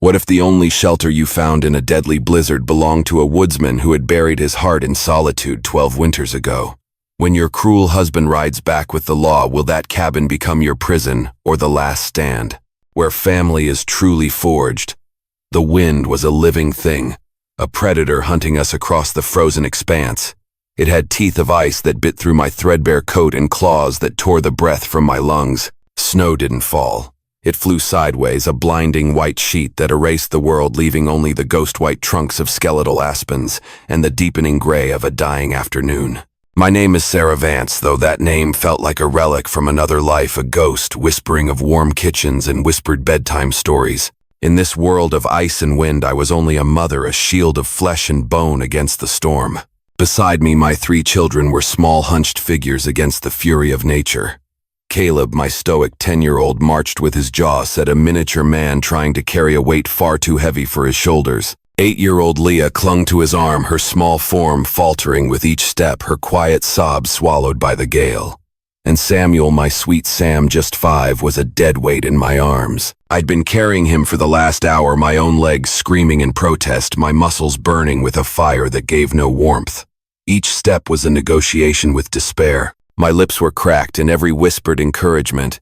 What if the only shelter you found in a deadly blizzard belonged to a woodsman who had buried his heart in solitude 12 winters ago? When your cruel husband rides back with the law, will that cabin become your prison or the last stand? Where family is truly forged. The wind was a living thing, a predator hunting us across the frozen expanse. It had teeth of ice that bit through my threadbare coat and claws that tore the breath from my lungs. Snow didn't fall. It flew sideways, a blinding white sheet that erased the world, leaving only the ghost-white trunks of skeletal aspens and the deepening gray of a dying afternoon. My name is Sarah Vance, though that name felt like a relic from another life, a ghost whispering of warm kitchens and whispered bedtime stories. In this world of ice and wind, I was only a mother, a shield of flesh and bone against the storm. Beside me, my 3 children were small, hunched figures against the fury of nature. Caleb, my stoic 10-year-old, marched with his jaw set, a miniature man trying to carry a weight far too heavy for his shoulders. 8-year-old Leah clung to his arm, her small form faltering with each step, her quiet sobs swallowed by the gale. And Samuel, my sweet Sam, just 5, was a dead weight in my arms. I'd been carrying him for the last hour, my own legs screaming in protest, my muscles burning with a fire that gave no warmth. Each step was a negotiation with despair. My lips were cracked in every whispered encouragement.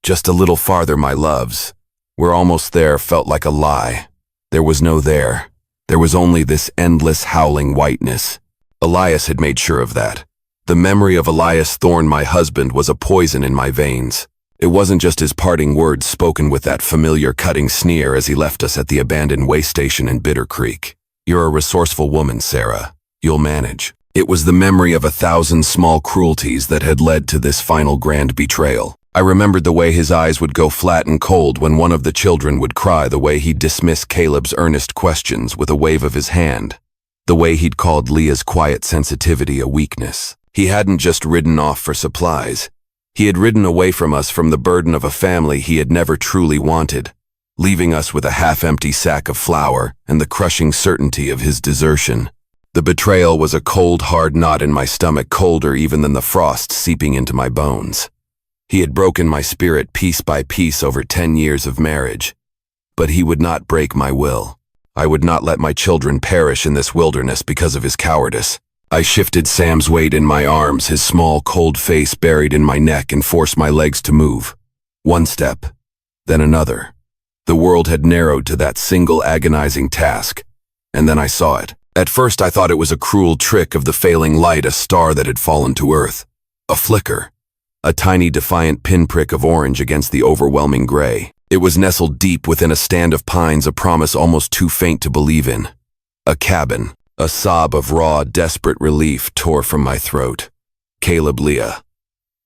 Just a little farther, my loves. We're almost there felt like a lie. There was no there. There was only this endless howling whiteness. Elias had made sure of that. The memory of Elias Thorne, my husband, was a poison in my veins. It wasn't just his parting words spoken with that familiar cutting sneer as he left us at the abandoned way station in Bitter Creek. You're a resourceful woman, Sarah. You'll manage. It was the memory of 1,000 small cruelties that had led to this final grand betrayal. I remembered the way his eyes would go flat and cold when one of the children would cry, the way he'd dismiss Caleb's earnest questions with a wave of his hand, the way he'd called Leah's quiet sensitivity a weakness. He hadn't just ridden off for supplies. He had ridden away from us, from the burden of a family he had never truly wanted, leaving us with a half-empty sack of flour and the crushing certainty of his desertion. The betrayal was a cold, hard knot in my stomach, colder even than the frost seeping into my bones. He had broken my spirit piece by piece over 10 years of marriage. But he would not break my will. I would not let my children perish in this wilderness because of his cowardice. I shifted Sam's weight in my arms, his small, cold face buried in my neck, and forced my legs to move. One step, then another. The world had narrowed to that single agonizing task, and then I saw it. At first I thought it was a cruel trick of the failing light, a star that had fallen to earth. A flicker. A tiny defiant pinprick of orange against the overwhelming gray. It was nestled deep within a stand of pines, a promise almost too faint to believe in. A cabin. A sob of raw, desperate relief tore from my throat. Caleb, Leah.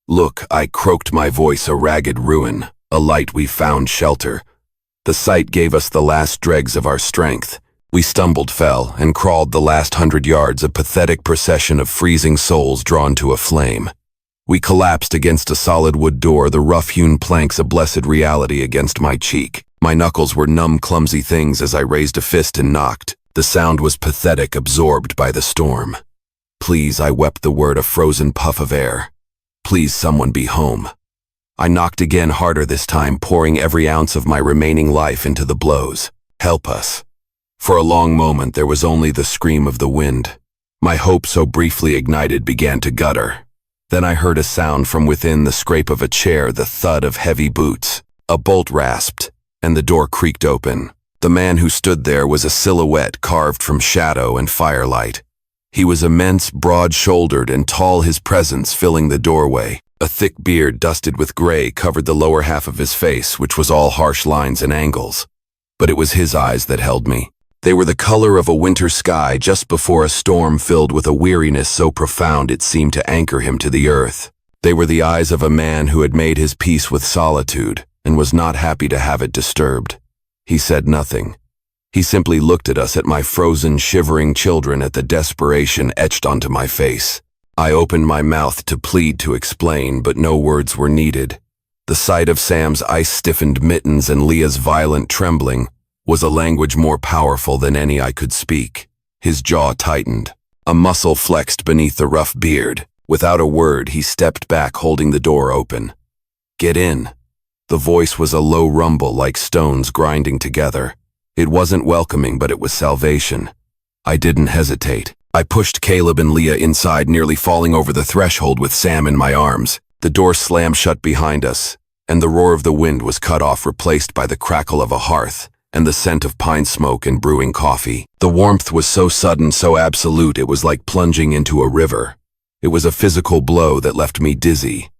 Look, I croaked, my voice a ragged ruin, a light we found shelter. The sight gave us the last dregs of our strength. We stumbled, fell, and crawled the last 100 yards, a pathetic procession of freezing souls drawn to a flame. We collapsed against a solid wood door, the rough-hewn planks a blessed reality against my cheek. My knuckles were numb, clumsy things as I raised a fist and knocked. The sound was pathetic, absorbed by the storm. Please, I wept the word, a frozen puff of air. Please, someone be home. I knocked again, harder this time, pouring every ounce of my remaining life into the blows. Help us. For a long moment there was only the scream of the wind. My hope, so briefly ignited, began to gutter. Then I heard a sound from within, the scrape of a chair, the thud of heavy boots. A bolt rasped, and the door creaked open. The man who stood there was a silhouette carved from shadow and firelight. He was immense, broad-shouldered, and tall, his presence filling the doorway. A thick beard dusted with gray covered the lower half of his face, which was all harsh lines and angles. But it was his eyes that held me. They were the color of a winter sky just before a storm, filled with a weariness so profound it seemed to anchor him to the earth. They were the eyes of a man who had made his peace with solitude and was not happy to have it disturbed. He said nothing. He simply looked at us, at my frozen, shivering children, at the desperation etched onto my face. I opened my mouth to plead, to explain, but no words were needed. The sight of Sam's ice-stiffened mittens and Leah's violent trembling was a language more powerful than any I could speak. His jaw tightened. A muscle flexed beneath the rough beard. Without a word, he stepped back, holding the door open. "Get in." The voice was a low rumble, like stones grinding together. It wasn't welcoming, but it was salvation. I didn't hesitate. I pushed Caleb and Leah inside, nearly falling over the threshold with Sam in my arms. The door slammed shut behind us, and the roar of the wind was cut off, replaced by the crackle of a hearth and the scent of pine smoke and brewing coffee. The warmth was so sudden, so absolute, it was like plunging into a river. It was a physical blow that left me dizzy.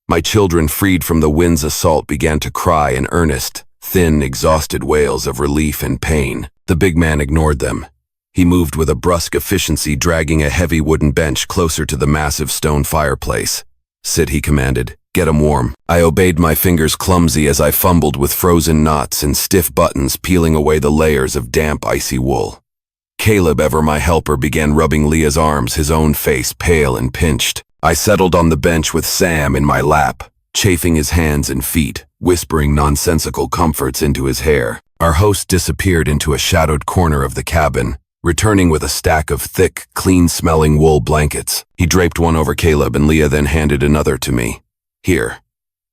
My children, freed from the wind's assault, began to cry in earnest, thin, exhausted wails of relief and pain. The big man ignored them. He moved with a brusque efficiency, dragging a heavy wooden bench closer to the massive stone fireplace. "Sit," he commanded. "Get 'em warm." I obeyed, my fingers clumsy as I fumbled with frozen knots and stiff buttons, peeling away the layers of damp, icy wool. Caleb, ever my helper, began rubbing Leah's arms, his own face pale and pinched. I settled on the bench with Sam in my lap, chafing his hands and feet, whispering nonsensical comforts into his hair. Our host disappeared into a shadowed corner of the cabin, returning with a stack of thick, clean-smelling wool blankets. He draped one over Caleb, and Leah then handed another to me. "Here."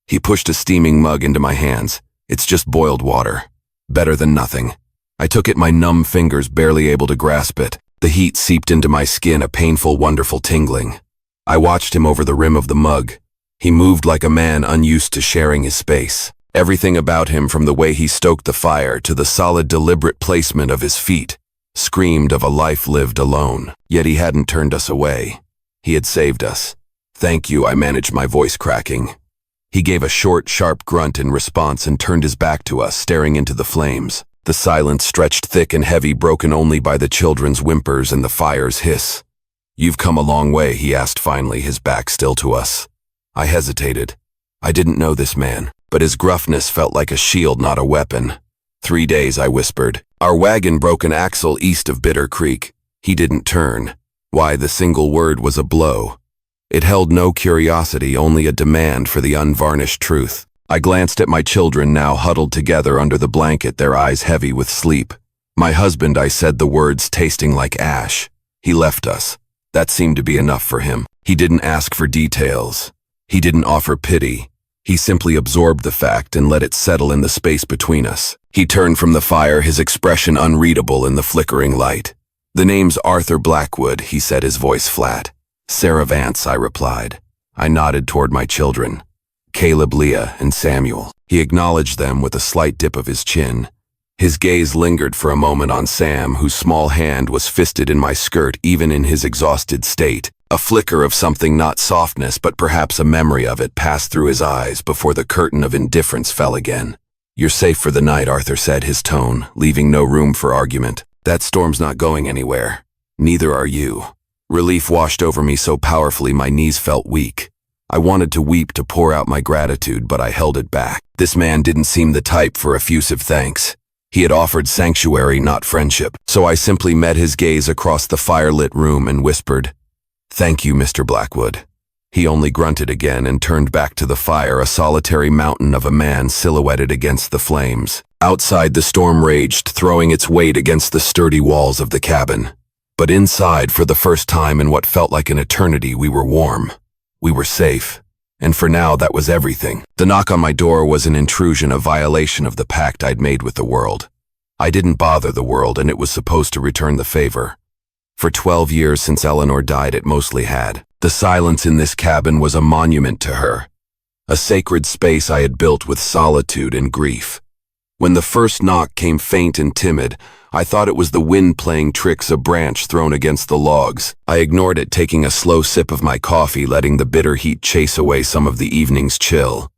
He pushed a steaming mug into my hands. "It's just boiled water. Better than nothing." I took it, my numb fingers barely able to grasp it. The heat seeped into my skin, a painful, wonderful tingling. I watched him over the rim of the mug. He moved like a man unused to sharing his space. Everything about him, from the way he stoked the fire to the solid, deliberate placement of his feet, screamed of a life lived alone. Yet he hadn't turned us away. He had saved us. "Thank you," I managed, my voice cracking. He gave a short, sharp grunt in response and turned his back to us, staring into the flames. The silence stretched thick and heavy, broken only by the children's whimpers and the fire's hiss. "You've come a long way," he asked finally, his back still to us. I hesitated. I didn't know this man, but his gruffness felt like a shield, not a weapon. "3 days," I whispered. "Our wagon broke an axle east of Bitter Creek." He didn't turn. Why, the single word was a blow. It held no curiosity, only a demand for the unvarnished truth. I glanced at my children, now huddled together under the blanket, their eyes heavy with sleep. "My husband," I said, the words tasting like ash. "He left us." That seemed to be enough for him. He didn't ask for details. He didn't offer pity. He simply absorbed the fact and let it settle in the space between us. He turned from the fire, his expression unreadable in the flickering light. "The name's Arthur Blackwood," he said, his voice flat. "Sarah Vance," I replied. I nodded toward my children. "Caleb, Leah, and Samuel." He acknowledged them with a slight dip of his chin. His gaze lingered for a moment on Sam, whose small hand was fisted in my skirt even in his exhausted state. A flicker of something, not softness, but perhaps a memory of it, passed through his eyes before the curtain of indifference fell again. "You're safe for the night," Arthur said, his tone leaving no room for argument. "That storm's not going anywhere. Neither are you." Relief washed over me so powerfully my knees felt weak. I wanted to weep, to pour out my gratitude, but I held it back. This man didn't seem the type for effusive thanks. He had offered sanctuary, not friendship. So I simply met his gaze across the firelit room and whispered, "Thank you, Mr. Blackwood." He only grunted again and turned back to the fire, a solitary mountain of a man silhouetted against the flames. Outside, the storm raged, throwing its weight against the sturdy walls of the cabin. But inside, for the first time in what felt like an eternity, we were warm. We were safe. And for now, that was everything. The knock on my door was an intrusion, a violation of the pact I'd made with the world. I didn't bother the world, and it was supposed to return the favor. For 12 years since Eleanor died, it mostly had. The silence in this cabin was a monument to her, a sacred space I had built with solitude and grief. When the first knock came faint and timid, I thought it was the wind playing tricks, a branch thrown against the logs. I ignored it, taking a slow sip of my coffee, letting the bitter heat chase away some of the evening's chill.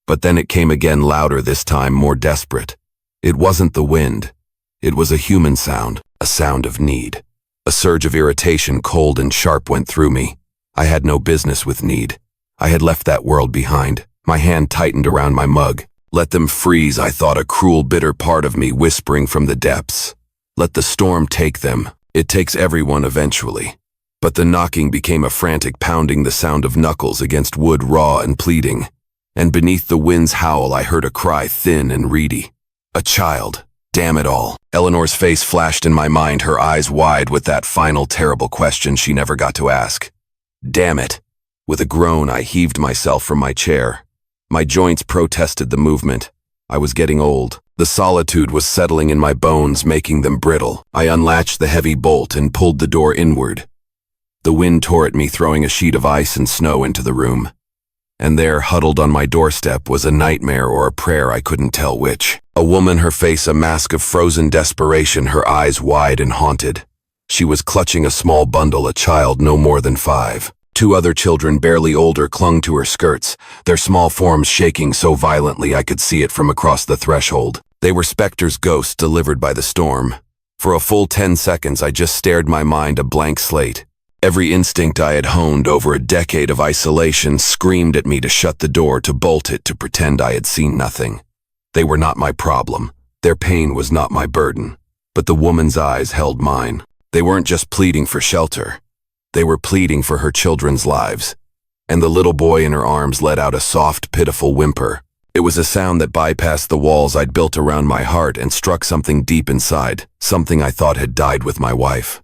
But then it came again, louder this time, more desperate. It wasn't the wind. It was a human sound, a sound of need. A surge of irritation, cold and sharp, went through me. I had no business with need. I had left that world behind. My hand tightened around my mug. Let them freeze, I thought, a cruel, bitter part of me whispering from the depths. Let the storm take them. It takes everyone eventually. But the knocking became a frantic pounding, the sound of knuckles against wood, raw and pleading. And beneath the wind's howl, I heard a cry, thin and reedy. A child. Damn it all. Eleanor's face flashed in my mind, her eyes wide with that final terrible question she never got to ask. Damn it. With a groan, I heaved myself from my chair. My joints protested the movement. I was getting old. The solitude was settling in my bones, making them brittle. I unlatched the heavy bolt and pulled the door inward. The wind tore at me, throwing a sheet of ice and snow into the room. And there, huddled on my doorstep, was a nightmare or a prayer, I couldn't tell which. A woman, her face a mask of frozen desperation, her eyes wide and haunted. She was clutching a small bundle, a child no more than 5. 2 other children, barely older, clung to her skirts, their small forms shaking so violently I could see it from across the threshold. They were Spectre's ghosts delivered by the storm. For a full 10 seconds I just stared, my mind a blank slate. Every instinct I had honed over a decade of isolation screamed at me to shut the door, to bolt it, to pretend I had seen nothing. They were not my problem. Their pain was not my burden. But the woman's eyes held mine. They weren't just pleading for shelter. They were pleading for her children's lives. And the little boy in her arms let out a soft, pitiful whimper. It was a sound that bypassed the walls I'd built around my heart and struck something deep inside, something I thought had died with my wife.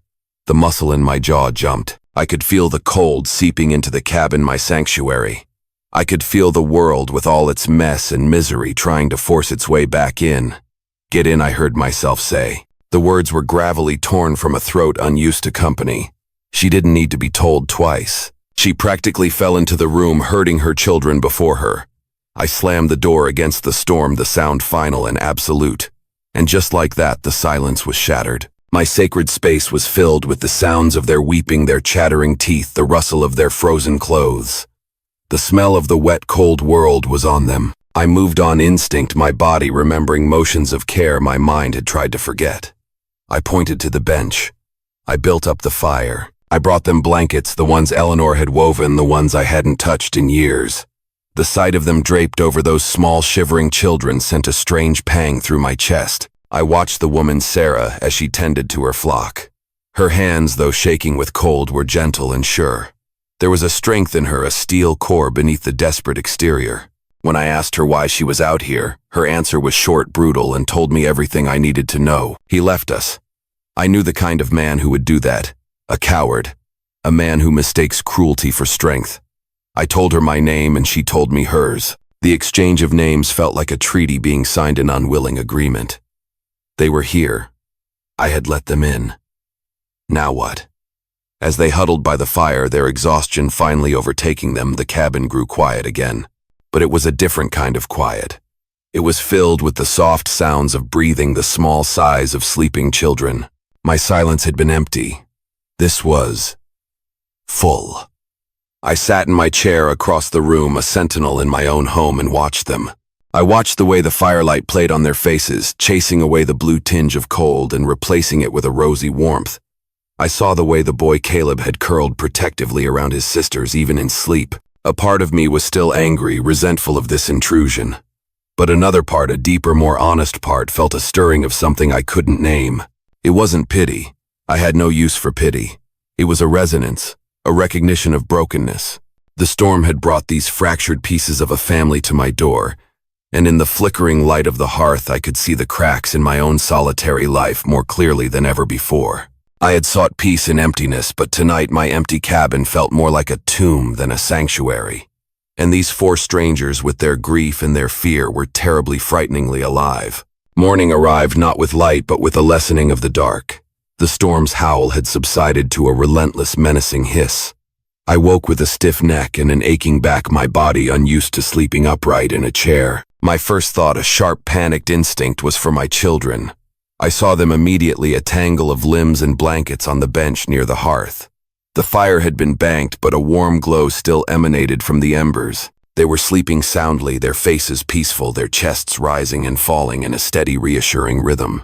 The muscle in my jaw jumped. I could feel the cold seeping into the cabin, my sanctuary. I could feel the world with all its mess and misery trying to force its way back in. "Get in," I heard myself say. The words were gravelly, torn from a throat unused to company. She didn't need to be told twice. She practically fell into the room, hurting her children before her. I slammed the door against the storm, the sound final and absolute. And just like that, the silence was shattered. My sacred space was filled with the sounds of their weeping, their chattering teeth, the rustle of their frozen clothes. The smell of the wet, cold world was on them. I moved on instinct, my body remembering motions of care my mind had tried to forget. I pointed to the bench. I built up the fire. I brought them blankets, the ones Eleanor had woven, the ones I hadn't touched in years. The sight of them draped over those small, shivering children sent a strange pang through my chest. I watched the woman Sarah as she tended to her flock. Her hands, though shaking with cold, were gentle and sure. There was a strength in her, a steel core beneath the desperate exterior. When I asked her why she was out here, her answer was short, brutal, and told me everything I needed to know. "He left us." I knew the kind of man who would do that. A coward. A man who mistakes cruelty for strength. I told her my name and she told me hers. The exchange of names felt like a treaty being signed in unwilling agreement. They were here. I had let them in. Now what? As they huddled by the fire, their exhaustion finally overtaking them, the cabin grew quiet again. But it was a different kind of quiet. It was filled with the soft sounds of breathing, the small sighs of sleeping children. My silence had been empty. This was full. I sat in my chair across the room, a sentinel in my own home, and watched them. I watched the way the firelight played on their faces, chasing away the blue tinge of cold and replacing it with a rosy warmth. I saw the way the boy Caleb had curled protectively around his sisters even in sleep. A part of me was still angry, resentful of this intrusion. But another part, a deeper, more honest part, felt a stirring of something I couldn't name. It wasn't pity. I had no use for pity. It was a resonance, a recognition of brokenness. The storm had brought these fractured pieces of a family to my door, and in the flickering light of the hearth I could see the cracks in my own solitary life more clearly than ever before. I had sought peace in emptiness, but tonight my empty cabin felt more like a tomb than a sanctuary. And these 4 strangers, with their grief and their fear, were terribly, frighteningly alive. Morning arrived not with light, but with a lessening of the dark. The storm's howl had subsided to a relentless, menacing hiss. I woke with a stiff neck and an aching back, my body unused to sleeping upright in a chair. My first thought, a sharp, panicked instinct, was for my children. I saw them immediately, a tangle of limbs and blankets on the bench near the hearth. The fire had been banked, but a warm glow still emanated from the embers. They were sleeping soundly, their faces peaceful, their chests rising and falling in a steady, reassuring rhythm.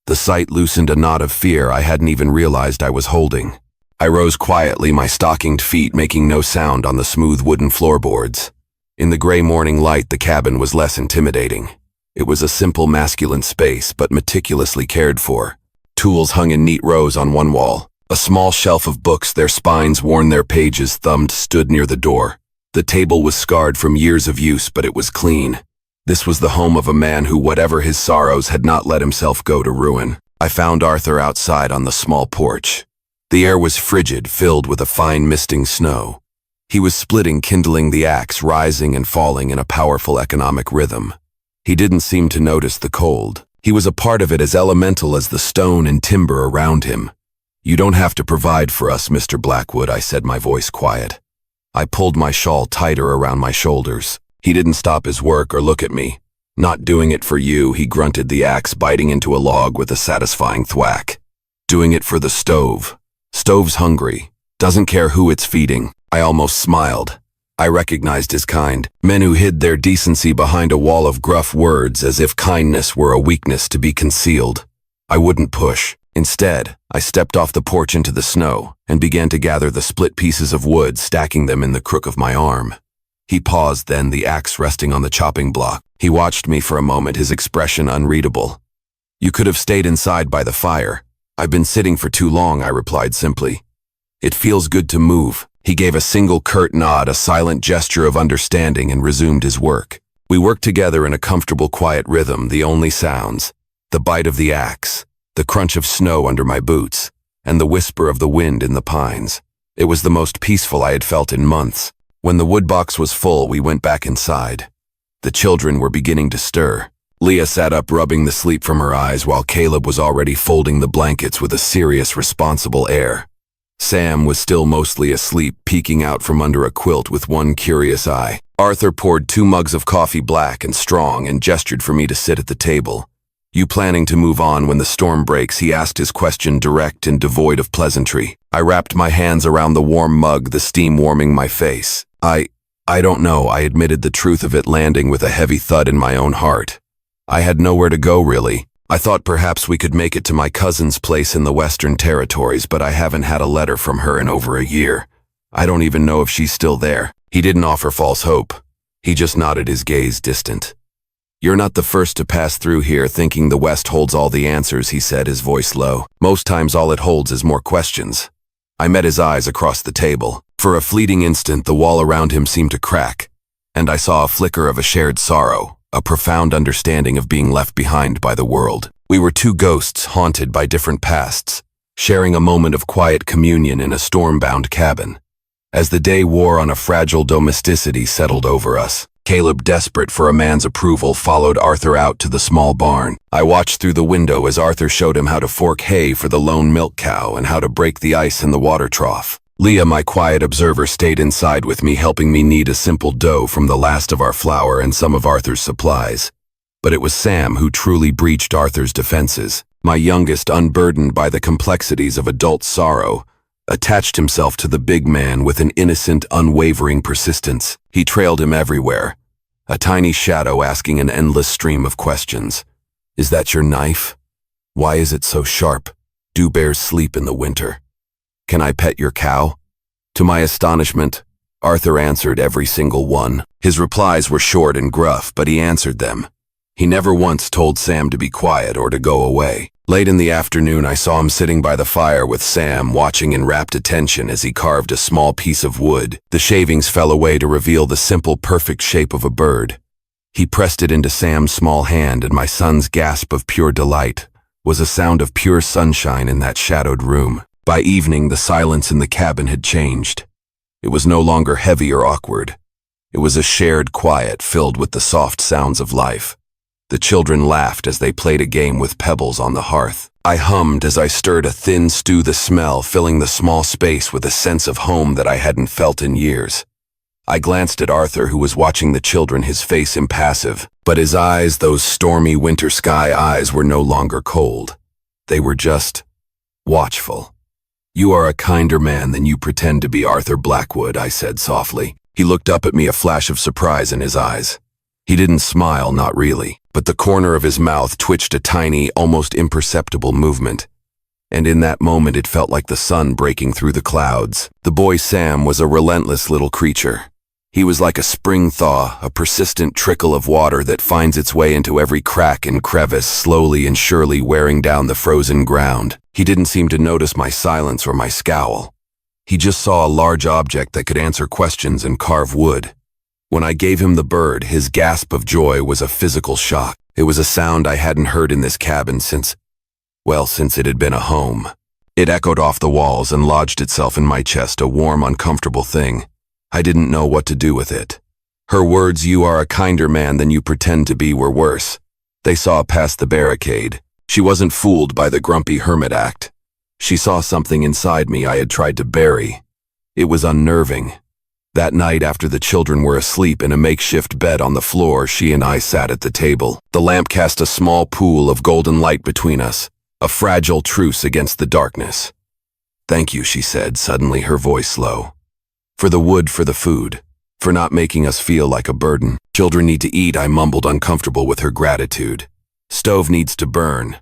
The sight loosened a knot of fear I hadn't even realized I was holding. I rose quietly, my stockinged feet making no sound on the smooth wooden floorboards. In the gray morning light, the cabin was less intimidating. It was a simple, masculine space, but meticulously cared for. Tools hung in neat rows on one wall. A small shelf of books, their spines worn, their pages thumbed, stood near the door. The table was scarred from years of use, but it was clean. This was the home of a man who, whatever his sorrows, had not let himself go to ruin. I found Arthur outside on the small porch. The air was frigid, filled with a fine misting snow. He was splitting, kindling the axe, rising and falling in a powerful economic rhythm. He didn't seem to notice the cold. He was a part of it as elemental as the stone and timber around him. "You don't have to provide for us, Mr. Blackwood," I said, my voice quiet. I pulled my shawl tighter around my shoulders. He didn't stop his work or look at me. "Not doing it for you," he grunted, the axe biting into a log with a satisfying thwack. "Doing it for the stove. Stove's hungry. Doesn't care who it's feeding." I almost smiled. I recognized his kind, men who hid their decency behind a wall of gruff words as if kindness were a weakness to be concealed. I wouldn't push. Instead, I stepped off the porch into the snow and began to gather the split pieces of wood, stacking them in the crook of my arm. He paused then, the axe resting on the chopping block. He watched me for a moment, his expression unreadable. "You could have stayed inside by the fire." "I've been sitting for too long," I replied simply. "It feels good to move." He gave a single curt nod, a silent gesture of understanding, and resumed his work. We worked together in a comfortable, quiet rhythm, the only sounds: the bite of the axe, the crunch of snow under my boots, and the whisper of the wind in the pines. It was the most peaceful I had felt in months. When the wood box was full, we went back inside. The children were beginning to stir. Leah sat up, rubbing the sleep from her eyes, while Caleb was already folding the blankets with a serious, responsible air. Sam was still mostly asleep, peeking out from under a quilt with one curious eye. Arthur poured 2 mugs of coffee, black and strong, and gestured for me to sit at the table. "You planning to move on when the storm breaks?" he asked, his question direct and devoid of pleasantry. I wrapped my hands around the warm mug, the steam warming my face. I don't know," I admitted, the truth of it landing with a heavy thud in my own heart. I had nowhere to go, really. I thought perhaps we could make it to my cousin's place in the Western Territories, but I haven't had a letter from her in over a year. I don't even know if she's still there. He didn't offer false hope. He just nodded, his gaze distant. "You're not the first to pass through here thinking the West holds all the answers," he said, his voice low. "Most times all it holds is more questions." I met his eyes across the table. For a fleeting instant, the wall around him seemed to crack, and I saw a flicker of a shared sorrow, a profound understanding of being left behind by the world. We were 2 ghosts haunted by different pasts, sharing a moment of quiet communion in a storm-bound cabin. As the day wore on, a fragile domesticity settled over us. Caleb, desperate for a man's approval, followed Arthur out to the small barn. I watched through the window as Arthur showed him how to fork hay for the lone milk cow and how to break the ice in the water trough. Leah, my quiet observer, stayed inside with me, helping me knead a simple dough from the last of our flour and some of Arthur's supplies. But it was Sam who truly breached Arthur's defenses. My youngest, unburdened by the complexities of adult sorrow, attached himself to the big man with an innocent, unwavering persistence. He trailed him everywhere, a tiny shadow asking an endless stream of questions. "Is that your knife? Why is it so sharp? Do bears sleep in the winter? Can I pet your cow?" To my astonishment, Arthur answered every single one. His replies were short and gruff, but he answered them. He never once told Sam to be quiet or to go away. Late in the afternoon, I saw him sitting by the fire with Sam, watching in rapt attention as he carved a small piece of wood. The shavings fell away to reveal the simple, perfect shape of a bird. He pressed it into Sam's small hand, and my son's gasp of pure delight was a sound of pure sunshine in that shadowed room. By evening, the silence in the cabin had changed. It was no longer heavy or awkward. It was a shared quiet filled with the soft sounds of life. The children laughed as they played a game with pebbles on the hearth. I hummed as I stirred a thin stew, the smell filling the small space with a sense of home that I hadn't felt in years. I glanced at Arthur, who was watching the children, his face impassive, but his eyes, those stormy winter sky eyes, were no longer cold. They were just watchful. "You are a kinder man than you pretend to be, Arthur Blackwood," I said softly. He looked up at me, a flash of surprise in his eyes. He didn't smile, not really, but the corner of his mouth twitched a tiny, almost imperceptible movement. And in that moment it felt like the sun breaking through the clouds. The boy Sam was a relentless little creature. He was like a spring thaw, a persistent trickle of water that finds its way into every crack and crevice, slowly and surely wearing down the frozen ground. He didn't seem to notice my silence or my scowl. He just saw a large object that could answer questions and carve wood. When I gave him the bird, his gasp of joy was a physical shock. It was a sound I hadn't heard in this cabin since it had been a home. It echoed off the walls and lodged itself in my chest, a warm, uncomfortable thing. I didn't know what to do with it. Her words, "You are a kinder man than you pretend to be," were worse. They saw past the barricade. She wasn't fooled by the grumpy hermit act. She saw something inside me I had tried to bury. It was unnerving. That night, after the children were asleep in a makeshift bed on the floor, she and I sat at the table. The lamp cast a small pool of golden light between us, a fragile truce against the darkness. "Thank you," she said, suddenly her voice low. "For the wood, for the food, for not making us feel like a burden. Children need to eat," I mumbled, uncomfortable with her gratitude. "Stove needs to burn.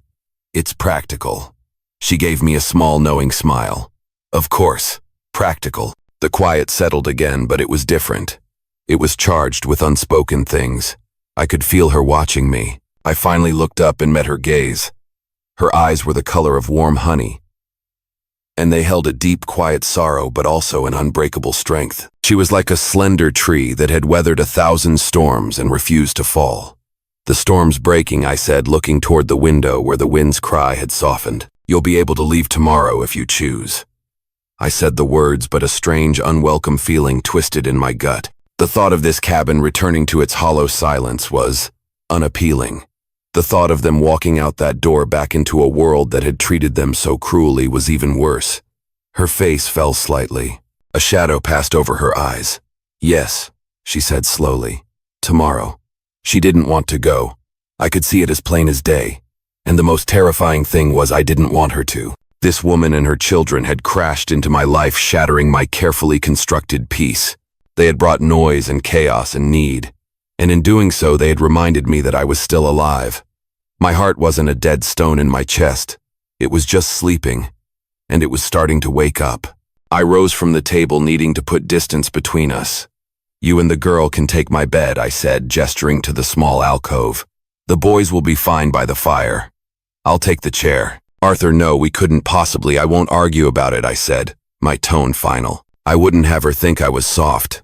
It's practical." She gave me a small, knowing smile. "Of course, practical." The quiet settled again, but it was different. It was charged with unspoken things. I could feel her watching me. I finally looked up and met her gaze. Her eyes were the color of warm honey, and they held a deep, quiet sorrow, but also an unbreakable strength. She was like a slender tree that had weathered 1,000 storms and refused to fall. "The storm's breaking," I said, looking toward the window where the wind's cry had softened. "You'll be able to leave tomorrow if you choose." I said the words, but a strange, unwelcome feeling twisted in my gut. The thought of this cabin returning to its hollow silence was unappealing. The thought of them walking out that door back into a world that had treated them so cruelly was even worse. Her face fell slightly. A shadow passed over her eyes. "Yes," she said slowly. "Tomorrow." She didn't want to go. I could see it as plain as day. And the most terrifying thing was I didn't want her to. This woman and her children had crashed into my life, shattering my carefully constructed peace. They had brought noise and chaos and need, and in doing so they had reminded me that I was still alive. My heart wasn't a dead stone in my chest. It was just sleeping, and it was starting to wake up. I rose from the table, needing to put distance between us. "You and the girl can take my bed," I said, gesturing to the small alcove. "The boys will be fine by the fire. I'll take the chair." "Arthur, no, we couldn't possibly. I won't argue about it," I said, my tone final. I wouldn't have her think I was soft.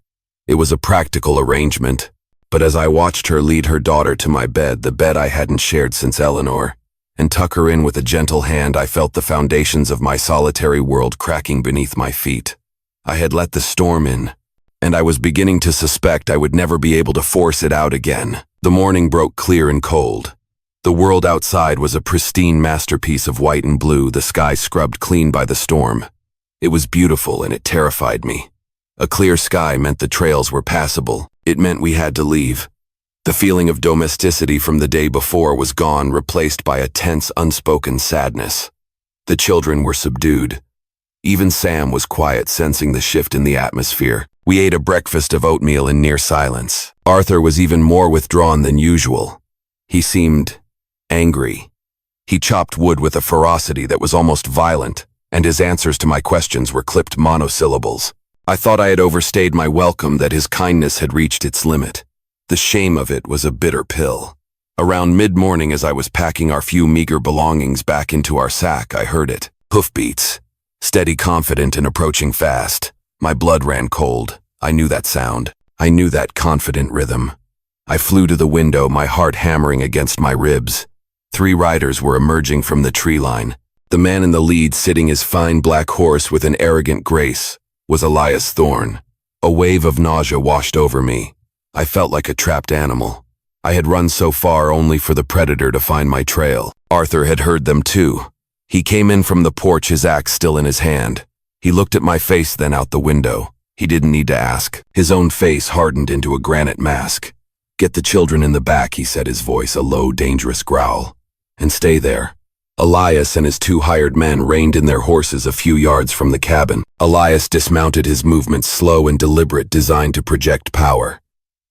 It was a practical arrangement. But as I watched her lead her daughter to my bed, the bed I hadn't shared since Eleanor, and tuck her in with a gentle hand, I felt the foundations of my solitary world cracking beneath my feet. I had let the storm in, and I was beginning to suspect I would never be able to force it out again. The morning broke clear and cold. The world outside was a pristine masterpiece of white and blue, the sky scrubbed clean by the storm. It was beautiful, and it terrified me. A clear sky meant the trails were passable. It meant we had to leave. The feeling of domesticity from the day before was gone, replaced by a tense, unspoken sadness. The children were subdued. Even Sam was quiet, sensing the shift in the atmosphere. We ate a breakfast of oatmeal in near silence. Arthur was even more withdrawn than usual. He seemed angry. He chopped wood with a ferocity that was almost violent, and his answers to my questions were clipped monosyllables. I thought I had overstayed my welcome, that his kindness had reached its limit. The shame of it was a bitter pill. Around mid-morning, as I was packing our few meager belongings back into our sack, I heard it. Hoofbeats. Steady, confident, and approaching fast. My blood ran cold. I knew that sound. I knew that confident rhythm. I flew to the window, my heart hammering against my ribs. 3 riders were emerging from the tree line. The man in the lead, sitting his fine black horse with an arrogant grace, was Elias Thorne. A wave of nausea washed over me. I felt like a trapped animal. I had run so far only for the predator to find my trail. Arthur had heard them too. He came in from the porch, his axe still in his hand. He looked at my face, then out the window. He didn't need to ask. His own face hardened into a granite mask. "Get the children in the back," he said, his voice a low, dangerous growl. "And stay there." Elias and his 2 hired men reined in their horses a few yards from the cabin. Elias dismounted, his movements slow and deliberate, designed to project power.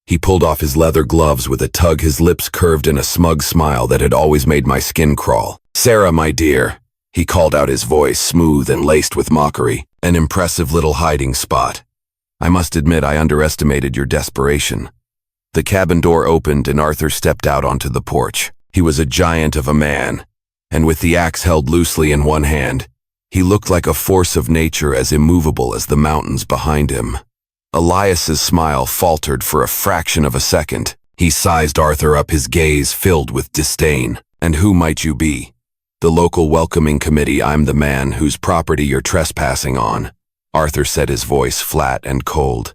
He pulled off his leather gloves with a tug, his lips curved in a smug smile that had always made my skin crawl. "Sarah, my dear," he called out, his voice smooth and laced with mockery. "An impressive little hiding spot. I must admit I underestimated your desperation." The cabin door opened and Arthur stepped out onto the porch. He was a giant of a man, and with the axe held loosely in one hand, he looked like a force of nature, as immovable as the mountains behind him. Elias's smile faltered for a fraction of a second. He sized Arthur up, his gaze filled with disdain. "And who might you be?" "The local welcoming committee. I'm the man whose property you're trespassing on," Arthur said, his voice flat and cold.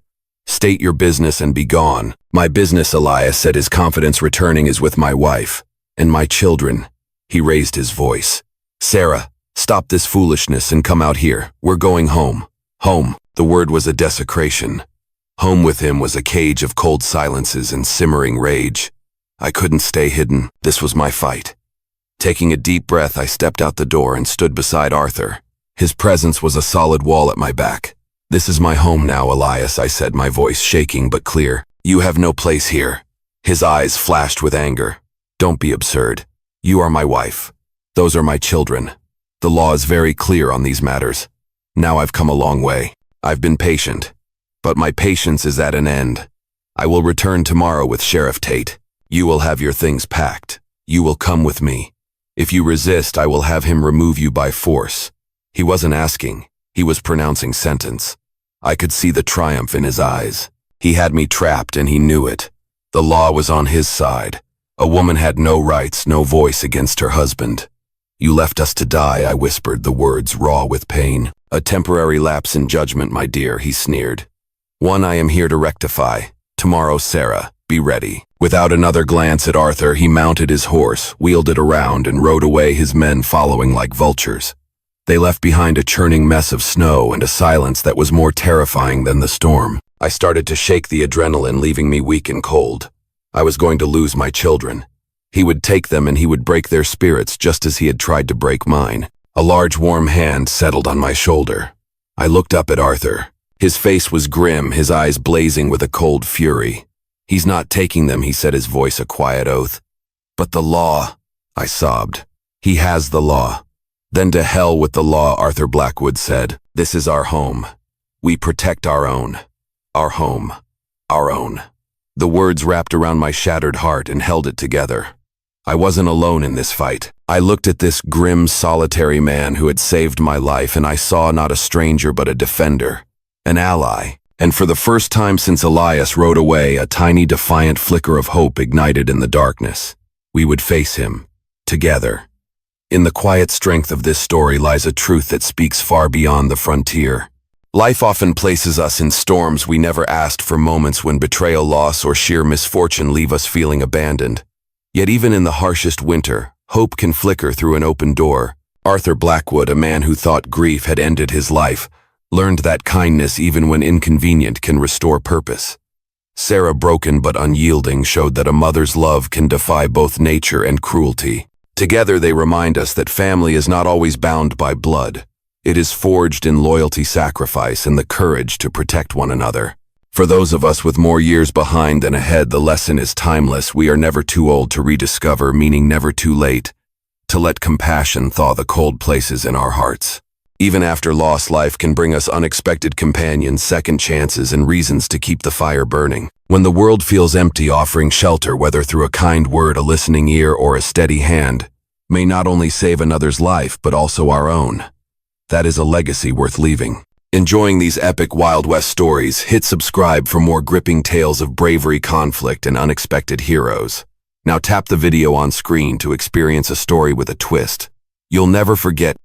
State your business and be gone. My business, Elias said, his confidence returning, is with my wife and my children. He raised his voice. Sarah, stop this foolishness and come out here. We're going home. Home. The word was a desecration. Home with him was a cage of cold silences and simmering rage. I couldn't stay hidden. This was my fight. Taking a deep breath, I stepped out the door and stood beside Arthur. His presence was a solid wall at my back. This is my home now, Elias, I said, my voice shaking but clear. You have no place here. His eyes flashed with anger. Don't be absurd. You are my wife. Those are my children. The law is very clear on these matters. Now I've come a long way. I've been patient. But my patience is at an end. I will return tomorrow with Sheriff Tate. You will have your things packed. You will come with me. If you resist, I will have him remove you by force. He wasn't asking. He was pronouncing sentence. I could see the triumph in his eyes. He had me trapped and he knew it. The law was on his side. A woman had no rights, no voice against her husband. You left us to die, I whispered, the words raw with pain. A temporary lapse in judgment, my dear, he sneered. One I am here to rectify. Tomorrow, Sarah, be ready. Without another glance at Arthur, he mounted his horse, wheeled it around, and rode away, his men following like vultures. They left behind a churning mess of snow and a silence that was more terrifying than the storm. I started to shake the adrenaline, leaving me weak and cold. I was going to lose my children. He would take them and he would break their spirits just as he had tried to break mine. A large warm hand settled on my shoulder. I looked up at Arthur. His face was grim, his eyes blazing with a cold fury. He's not taking them, he said, his voice a quiet oath. But the law, I sobbed. He has the law. Then to hell with the law, Arthur Blackwood said. This is our home. We protect our own. Our home. Our own. The words wrapped around my shattered heart and held it together. I wasn't alone in this fight. I looked at this grim, solitary man who had saved my life, and I saw not a stranger but a defender, an ally. And for the first time since Elias rode away, a tiny defiant flicker of hope ignited in the darkness. We would face him, together. In the quiet strength of this story lies a truth that speaks far beyond the frontier. Life often places us in storms we never asked for, moments when betrayal, loss, or sheer misfortune leave us feeling abandoned. Yet even in the harshest winter, hope can flicker through an open door. Arthur Blackwood, a man who thought grief had ended his life, learned that kindness, even when inconvenient, can restore purpose. Sarah, broken but unyielding, showed that a mother's love can defy both nature and cruelty. Together they remind us that family is not always bound by blood. It is forged in loyalty, sacrifice, and the courage to protect one another. For those of us with more years behind than ahead, the lesson is timeless. We are never too old to rediscover, meaning never too late, to let compassion thaw the cold places in our hearts. Even after loss, life can bring us unexpected companions, second chances, and reasons to keep the fire burning. When the world feels empty, offering shelter, whether through a kind word, a listening ear, or a steady hand, may not only save another's life, but also our own. That is a legacy worth leaving. Enjoying these epic Wild West stories? Hit subscribe for more gripping tales of bravery, conflict, and unexpected heroes. Now tap the video on screen to experience a story with a twist you'll never forget.